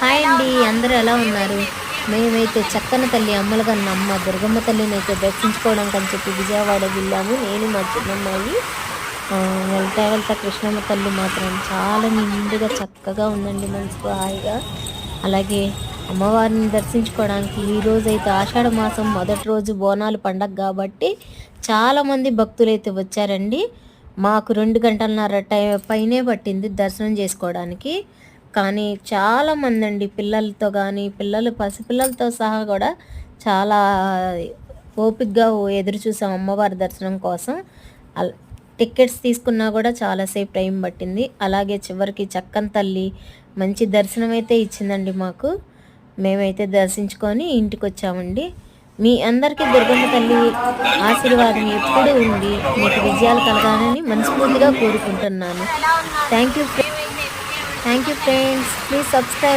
Hi అండి, అందరూ ఎలా ఉన్నారు? మేమైతే చక్కని తల్లి అమ్మలగన్న అమ్మ దుర్గమ్మ తల్లిని అయితే దర్శించుకోవడానికి అని చెప్పి విజయవాడ వెళ్ళాము. నేను మా చిన్నమ్మాయి. వెళ్తా వెళ్తా కృష్ణమ్మ తల్లి మాత్రం చాలా నిండుగా చక్కగా ఉందండి, మనసుకు హాయిగా. అలాగే అమ్మవారిని దర్శించుకోవడానికి ఈరోజైతే ఆషాఢ మాసం మొదటి రోజు బోనాలు పండగ కాబట్టి చాలామంది భక్తులైతే వచ్చారండి. మాకు 2 గంటలన్నర పైనే పట్టింది దర్శనం చేసుకోవడానికి. కానీ చాలామందండి, పిల్లలతో కానీ పసిపిల్లలతో సహా కూడా చాలా ఓపికగా ఎదురు చూసాం అమ్మవారి దర్శనం కోసం. అల్ టికెట్స్ తీసుకున్నా కూడా చాలాసేపు టైం పట్టింది. అలాగే చివరికి చక్కని తల్లి మంచి దర్శనం అయితే ఇచ్చిందండి మాకు. మేమైతే దర్శించుకొని ఇంటికి వచ్చామండి. మీ అందరికీ దుర్గమ్మ తల్లి ఆశీర్వాదం ఎప్పుడూ ఉండి మీకు విజయాలు కలగాలని మనస్ఫూర్తిగా కోరుకుంటున్నాను. Thank you friends. Please subscribe.